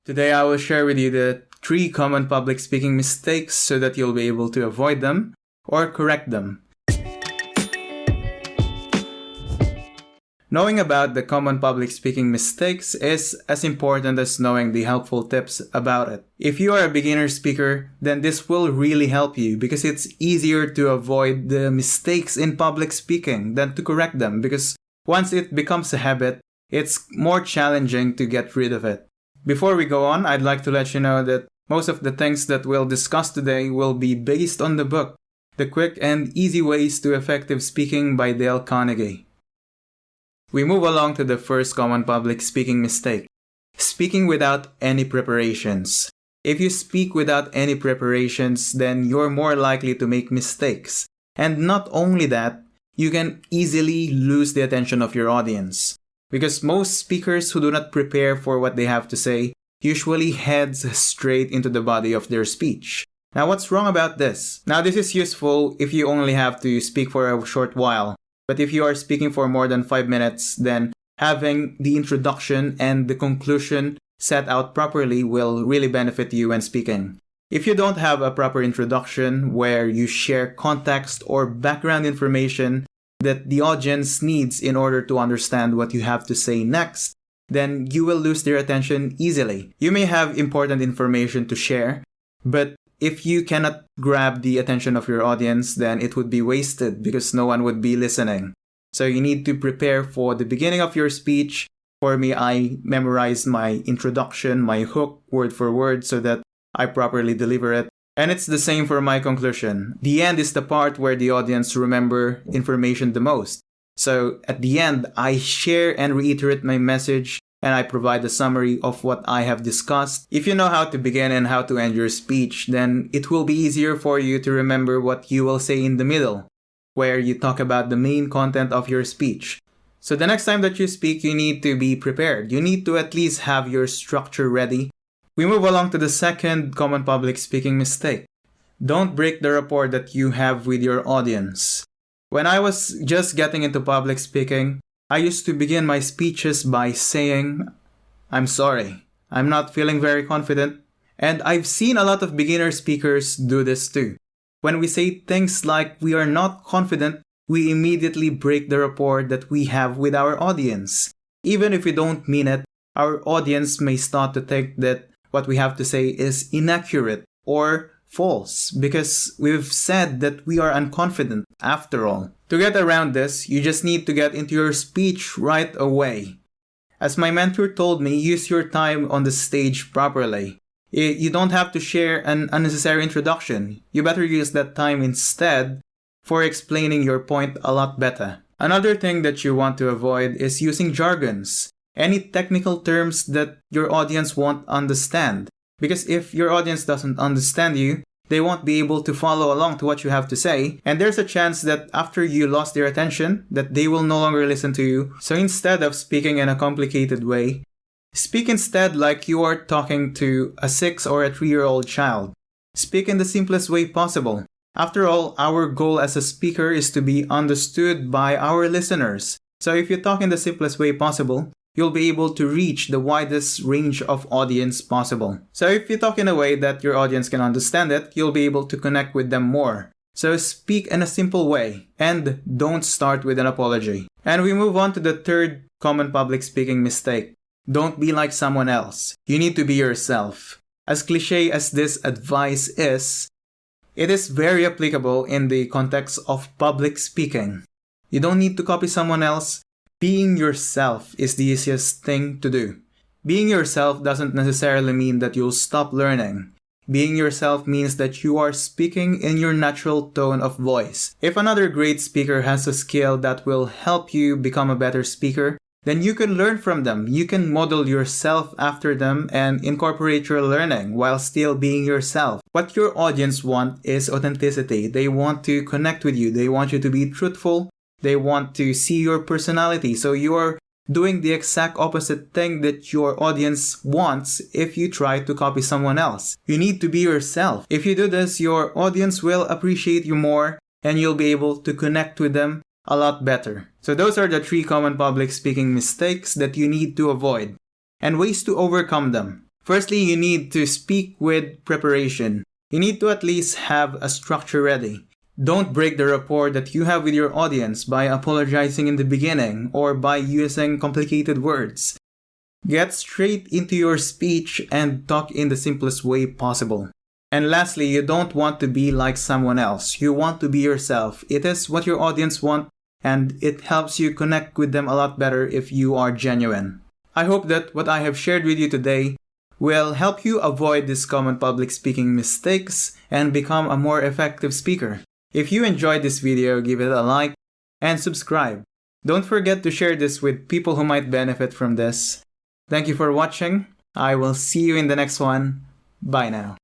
Today I will share with you the 3 common public speaking mistakes so that you'll be able to avoid them or correct them. Knowing about the common public speaking mistakes is as important as knowing the helpful tips about it. If you are a beginner speaker, then this will really help you because it's easier to avoid the mistakes in public speaking than to correct them, because once it becomes a habit, it's more challenging to get rid of it. Before we go on, I'd like to let you know that most of the things that we'll discuss today will be based on the book, The Quick and Easy Ways to Effective Speaking by Dale Carnegie. We move along to the first common public speaking mistake: speaking without any preparations. If you speak without any preparations, then you're more likely to make mistakes. And not only that, you can easily lose the attention of your audience. Because most speakers who do not prepare for what they have to say usually heads straight into the body of their speech. Now, what's wrong about this? Now, this is useful if you only have to speak for a short while. But if you are speaking for more than 5 minutes, then having the introduction and the conclusion set out properly will really benefit you when speaking. If you don't have a proper introduction where you share context or background information that the audience needs in order to understand what you have to say next, then you will lose their attention easily. You may have important information to share, but if you cannot grab the attention of your audience, then it would be wasted because no one would be listening. So you need to prepare for the beginning of your speech. For me, I memorize my introduction, my hook, word for word, so that I properly deliver it. And it's the same for my conclusion. The end is the part where the audience remember information the most. So at the end, I share and reiterate my message, and I provide a summary of what I have discussed. If you know how to begin and how to end your speech, then it will be easier for you to remember what you will say in the middle, where you talk about the main content of your speech. So the next time that you speak, you need to be prepared. You need to at least have your structure ready. We move along to the second common public speaking mistake. Don't break the rapport that you have with your audience. When I was just getting into public speaking, I used to begin my speeches by saying, "I'm sorry, I'm not feeling very confident." And I've seen a lot of beginner speakers do this too. When we say things like we are not confident, we immediately break the rapport that we have with our audience. Even if we don't mean it, our audience may start to think that what we have to say is inaccurate or false because we've said that we are unconfident after all. To get around this, you just need to get into your speech right away. As my mentor told me, use your time on the stage properly. You don't have to share an unnecessary introduction. You better use that time instead for explaining your point a lot better. Another thing that you want to avoid is using jargons. Any technical terms that your audience won't understand. Because if your audience doesn't understand you, they won't be able to follow along to what you have to say. And there's a chance that after you lost their attention, that they will no longer listen to you. So instead of speaking in a complicated way, speak instead like you are talking to a 6 or a 3-year-old child. Speak in the simplest way possible. After all, our goal as a speaker is to be understood by our listeners. So if you talk in the simplest way possible, you'll be able to reach the widest range of audience possible. So if you talk in a way that your audience can understand it, you'll be able to connect with them more. So speak in a simple way and don't start with an apology. And we move on to the third common public speaking mistake. Don't be like someone else. You need to be yourself. As cliche as this advice is, it is very applicable in the context of public speaking. You don't need to copy someone else. Being yourself is the easiest thing to do. Being yourself doesn't necessarily mean that you'll stop learning. Being yourself means that you are speaking in your natural tone of voice. If another great speaker has a skill that will help you become a better speaker, then you can learn from them. You can model yourself after them and incorporate your learning while still being yourself. What your audience wants is authenticity. They want to connect with you. They want you to be truthful. They want to see your personality. So you're doing the exact opposite thing that your audience wants if you try to copy someone else. You need to be yourself. If you do this, your audience will appreciate you more and you'll be able to connect with them a lot better. So those are the 3 common public speaking mistakes that you need to avoid and ways to overcome them. Firstly, you need to speak with preparation. You need to at least have a structure ready. Don't break the rapport that you have with your audience by apologizing in the beginning or by using complicated words. Get straight into your speech and talk in the simplest way possible. And lastly, you don't want to be like someone else. You want to be yourself. It is what your audience wants, and it helps you connect with them a lot better if you are genuine. I hope that what I have shared with you today will help you avoid these common public speaking mistakes and become a more effective speaker. If you enjoyed this video, give it a like and subscribe. Don't forget to share this with people who might benefit from this. Thank you for watching. I will see you in the next one. Bye now.